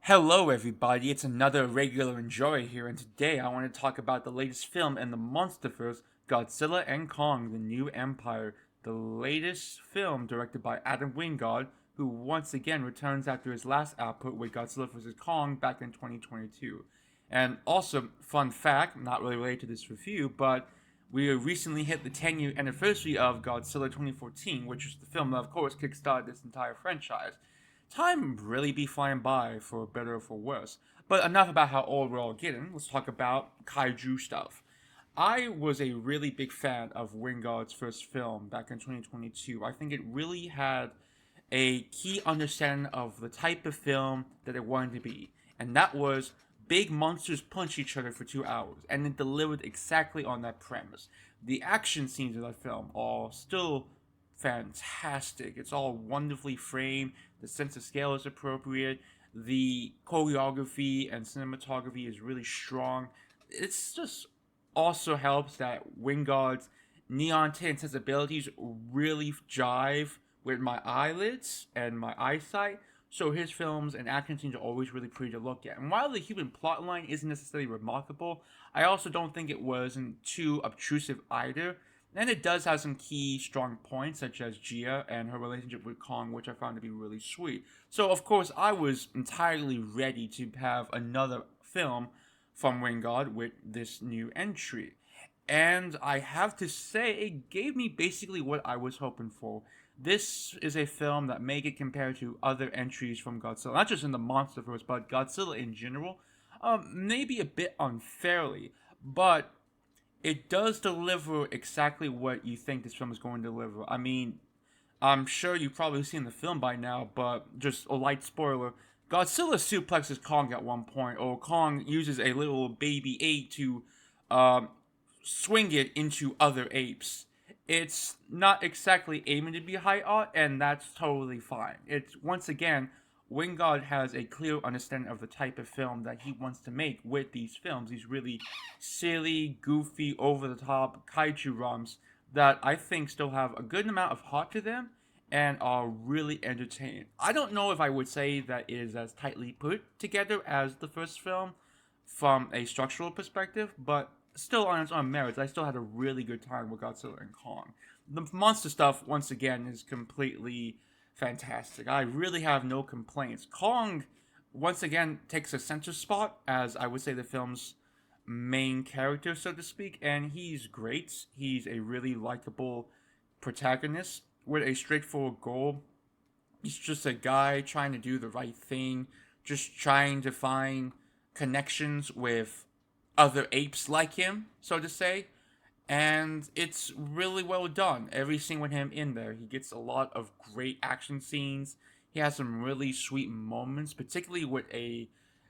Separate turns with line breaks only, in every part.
Hello, everybody. It's another regular enjoyer here, and today I want to talk about the latest film in the MonsterVerse, Godzilla and Kong: The New Empire. The latest film directed by Adam Wingard, who once again returns after his last output with Godzilla vs. Kong back in 2022. And also, fun fact, not really related to this review, but we recently hit the 10-year anniversary of Godzilla 2014, which is the film that, of course, kickstarted this entire franchise. Time really be flying by, for better or for worse. But enough about how old we're all getting. Let's talk about kaiju stuff. I was a really big fan of Wingard's first film back in 2022. I think it really had a key understanding of the type of film that it wanted to be, and that was big monsters punch each other for 2 hours, and it delivered exactly on that premise. The action scenes of that film are still fantastic. It's all wonderfully framed. The sense of scale is appropriate. The choreography and cinematography is really strong. It's just also helps that Wingard's neon tint sensibilities really jive with my eyelids and my eyesight. So his films and action scenes are always really pretty to look at. And while the human plotline isn't necessarily remarkable, I also don't think it wasn't too obtrusive either. And it does have some key strong points, such as Gia and her relationship with Kong, which I found to be really sweet. So, of course, I was entirely ready to have another film from Wingard with this new entry. And I have to say, it gave me basically what I was hoping for. This is a film that may get compared to other entries from Godzilla, not just in the MonsterVerse, but Godzilla in general, maybe a bit unfairly, but it does deliver exactly what you think this film is going to deliver. I mean, I'm sure you've probably seen the film by now, but just a light spoiler. Godzilla suplexes Kong at one point, or Kong uses a little baby ape to um, swing it into other apes. It's not exactly aiming to be high art, and that's totally fine. It's once again, Wingard has a clear understanding of the type of film that he wants to make with these films. These really silly, goofy, over the top kaiju romps that I think still have a good amount of heart to them and are really entertaining. I don't know if I would say that it is as tightly put together as the first film from a structural perspective, but still on its own merits, I still had a really good time with Godzilla and Kong. The monster stuff, once again, is completely fantastic. I really have no complaints. Kong, once again, takes a center spot as I would say the film's main character, so to speak, and he's great. He's a really likable protagonist with a straightforward goal. He's just a guy trying to do the right thing, just trying to find connections with other apes like him, so to say. And it's really well done. Every scene with him in there, he gets a lot of great action scenes. He has some really sweet moments, particularly with a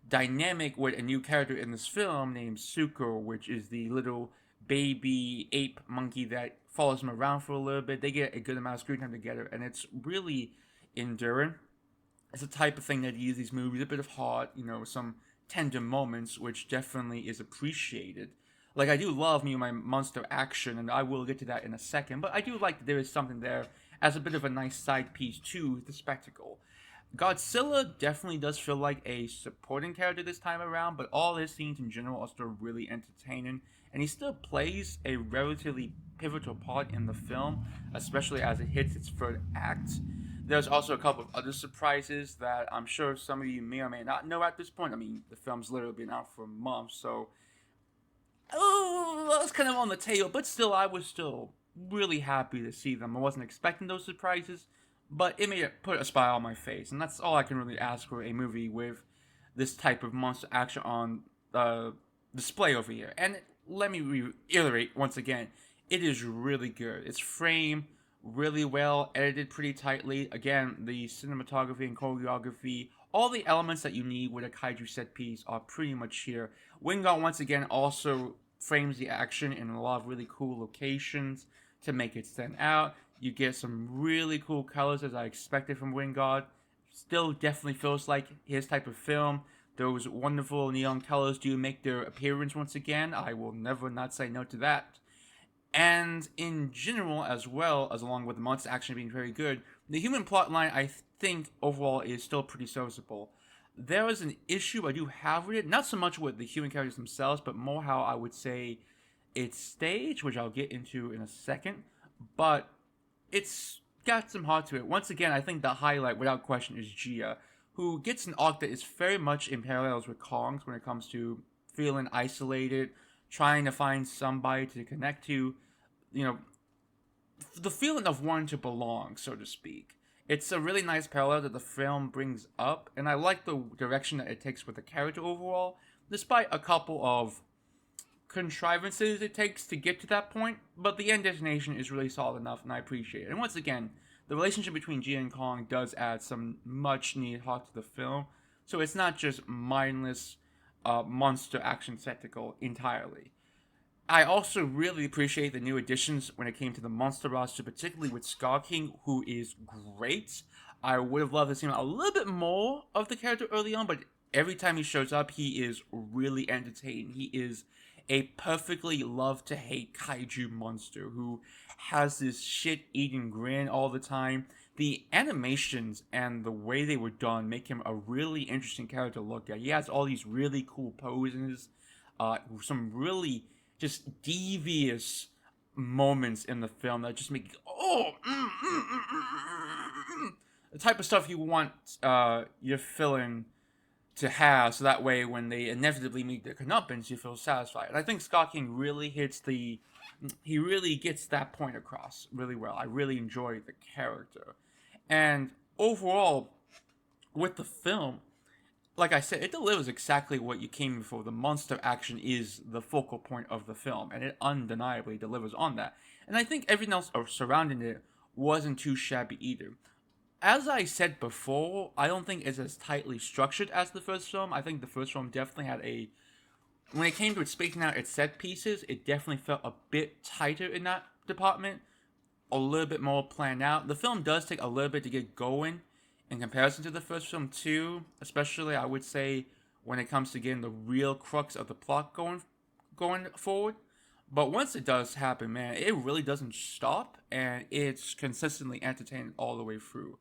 dynamic with a new character in this film named Suko, which is the little baby ape monkey that follows him around for a little bit. They get a good amount of screen time together, and it's really enduring. It's the type of thing that gives these movies a bit of heart, some tender moments, which definitely is appreciated. Like, I do love me my monster action, and I will get to that in a second, but I do like that there is something there as a bit of a nice side piece to the spectacle. Godzilla definitely does feel like a supporting character this time around, but all his scenes in general are still really entertaining, and he still plays a relatively pivotal part in the film, especially as it hits its third act. There's also a couple of other surprises that I'm sure some of you may or may not know at this point. I mean, the film's literally been out for a month, so I was kind of on the tail, but still, I was still really happy to see them. I wasn't expecting those surprises, but it made it put a smile on my face, and that's all I can really ask for a movie with this type of monster action on display over here. And let me reiterate once again, it is really good. It's framed really well, edited pretty tightly. Again, the cinematography and choreography, all the elements that you need with a kaiju set piece are pretty much here. Wingard once again also frames the action in a lot of really cool locations to make it stand out. You get some really cool colors as I expected from Wingard. Still definitely feels like his type of film. Those wonderful neon colors do make their appearance once again. I will never not say no to that. And in general, as well as along with the monster action being very good, the human plotline I think overall is still pretty serviceable. there is an issue I do have with it. Not so much with the human characters themselves, but more how I would say it's staged, which I'll get into in a second. But it's got some heart to it. Once again, I think the highlight, without question, is Gia, who gets an arc that is very much in parallels with Kong's when it comes to feeling isolated, trying to find somebody to connect to, you know, the feeling of wanting to belong, so to speak. It's a really nice parallel that the film brings up, and I like the direction that it takes with the character overall, despite a couple of contrivances it takes to get to that point, but the end destination is really solid enough, and I appreciate it. And once again, the relationship between Gia and Kong does add some much needed heart to the film, so it's not just mindless monster action spectacle entirely. I also really appreciate the new additions when it came to the monster roster, particularly with Scar King, who is great. I would have loved to see a little bit more of the character early on, but every time he shows up, he is really entertaining. He is a perfectly love to hate kaiju monster who has this shit eating grin all the time. The animations and the way they were done make him a really interesting character to look at. He has all these really cool poses, some really just devious moments in the film that just make the type of stuff you want your villain to have, so that way when they inevitably meet their comeuppance, you feel satisfied. And I think Scott King really he really gets that point across really well. I really enjoy the character. And overall, with the film, like I said, it delivers exactly what you came for. The monster action is the focal point of the film, and it undeniably delivers on that. And I think everything else surrounding it wasn't too shabby either. As I said before, I don't think it's as tightly structured as the first film. I think the first film definitely had when it came to its spacing out its set pieces, it definitely felt a bit tighter in that department, a little bit more planned out. The film does take a little bit to get going in comparison to the first film too, especially I would say when it comes to getting the real crux of the plot going forward. But once it does happen, man, it really doesn't stop, and it's consistently entertaining all the way through.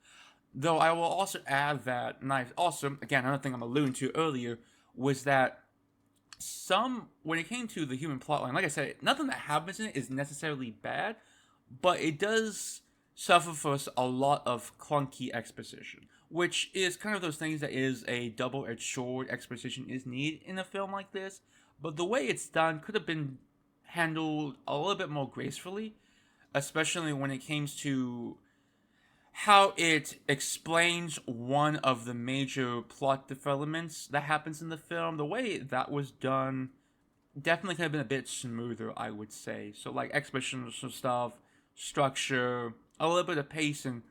Though I will also add that, and I also, again, another thing I'm alluding to earlier, was that when it came to the human plotline, like I said, nothing that happens in it is necessarily bad, but it does suffer for a lot of clunky exposition, which is kind of those things that is a double-edged sword. Exposition is needed in a film like this, but the way it's done could have been handled a little bit more gracefully, especially when it came to how it explains one of the major plot developments that happens in the film. The way that was done definitely could have been a bit smoother, I would say. So, like, expositional stuff, structure, a little bit of pacing.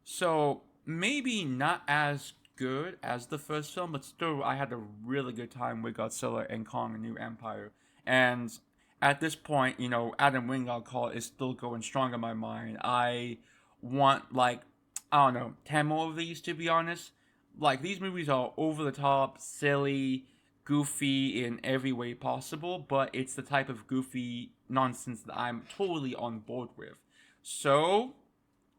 So, maybe not as good as the first film, but still, I had a really good time with Godzilla and Kong: A New Empire. And at this point, Adam Wingard call is still going strong in my mind. I want, like, I don't know, 10 more of these, to be honest. Like, these movies are over the top, silly, goofy in every way possible, but it's the type of goofy nonsense that I'm totally on board with. So,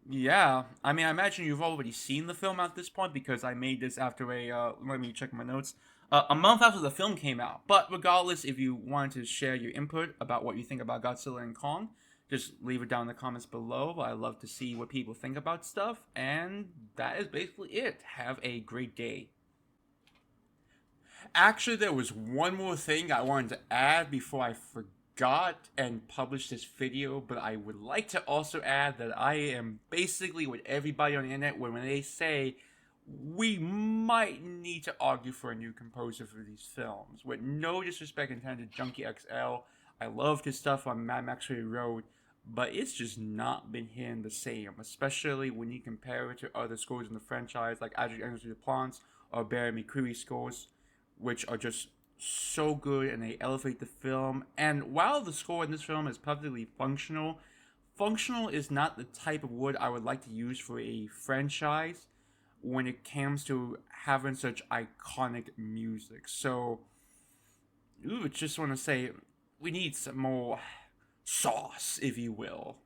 yeah. I mean, I imagine you've already seen the film at this point, because I made this after let me check my notes, a month after the film came out. But regardless, if you wanted to share your input about what you think about Godzilla and Kong, just leave it down in the comments below. I love to see what people think about stuff. And that is basically it. Have a great day. Actually, there was one more thing I wanted to add before I forgot and published this video, but I would like to also add that I am basically with everybody on the internet when they say we might need to argue for a new composer for these films. With no disrespect intended to Junkie XL, I loved his stuff on Mad Max Fury Road, but it's just not been hitting the same, especially when you compare it to other scores in the franchise like Adric Energy Duplantis or Barry McCreary scores, which are just so good and they elevate the film. And while the score in this film is perfectly functional is not the type of word I would like to use for a franchise when it comes to having such iconic music. So, just want to say, we need some more sauce, if you will.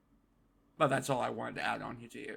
But that's all I wanted to add on here to you.